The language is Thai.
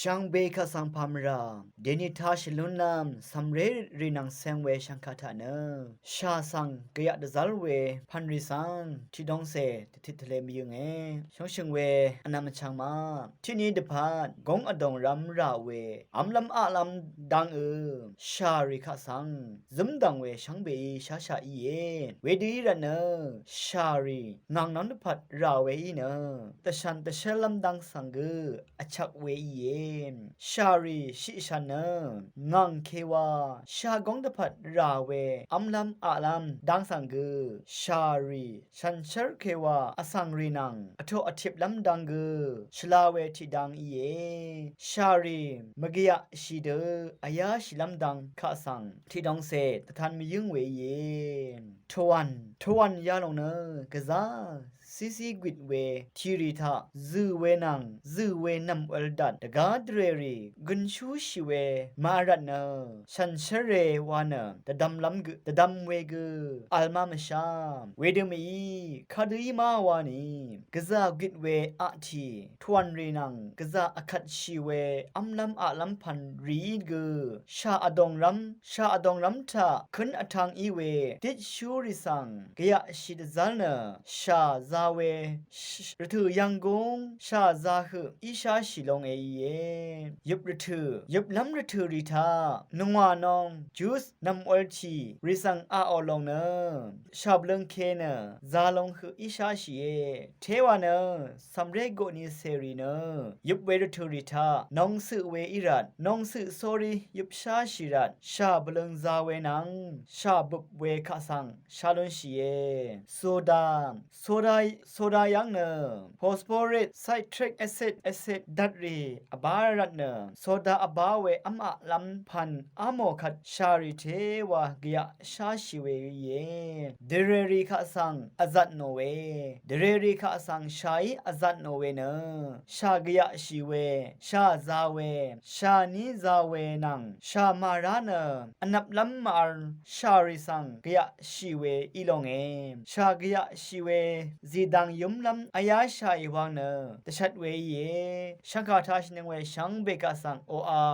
ช่างเบคาสังพามรามเดนิทาชลุนนามสัมเรรีนังเซงเวชังคาทาเนชาสังกยะดะซัลเวพันริสังที่ดองเซทิทะเลมีอยู่ไงช่องชิงเวอนามชังมาที่นี้เดพาดกงอดงรัมราเวอัมลำอาลัมดังชาริคาสังซึมดังเวช่างเบชาชาอีเยเวดีระเนชารีนางนันพัดราเวอีเนตะชันตะเชลัมดังสังเกอชักเวอีเยชารีชิชานะงังเควาชากงดพัดราเวอัมลัมอาลัมดังสังเกชารีฉันเชรเควาอสังรีนังอโทอทิบลัมดังเกชลาเวทิดังอีเยชารีมกยะชีเดอายาชิลัมดังข้าสังที่ดองเซตทันมียึงเวเยทวันยาลงเนกะซาซีซีกวิดเวทีริทาซูเวนังซูเวนัมเอลดัดดะกาดเรรีกุนชูชิเวมารัตเนฉันเชเรวานะตะดัมลัมกตะดัมเวกอัลมามชามเวเดมีคาดีมาวานีกะซากวิดเวอะทีทวนรีนังกะซาอคัดชิเวอัมลัมอะลัมพันรีกชาอดองรัมทาคึนอทังอีเวติดชูริสังกะยะชิดซัลเนชาซาเวรถือยังกงชาซาฮึอิชาชิลงเอเยยุบรถือยุบล้ำรถือริทานงวานองจูสนำออลชีริสังอาออลงเนชาบลงเคเนซาลงฮึอิชาชิเยเทวาเนสัมเรโกนิเซรีเนยุบเวรถือริทานองสึเวอิรัดนองสึโซรียุบชาชิรัดชาบลงซาเวนังชาบุบเวคาสังชาลนชีเยโซดายังเนฟอสฟอเรตไซทริกแอซิดดัตรีอบารัตเนโซดาอบาเวอัมอะลัมพันอะโมคัดชาริเทวากยะชาชิเวเยเดเรรีคาสังอซัตโนเวเดเรรีคาสังชายอซัตโนเวเนชากยะชิเวชาซาเวชานิซาเวนังชามาราเนอนับลัมมาร์ชาริสังกยะชิเวอีลงเอชากยะชิเวซีดังยุมลัมอายาชาอีวังเนตชัดเวเยชังคาทาชนึงเวชังเบกาสังโออา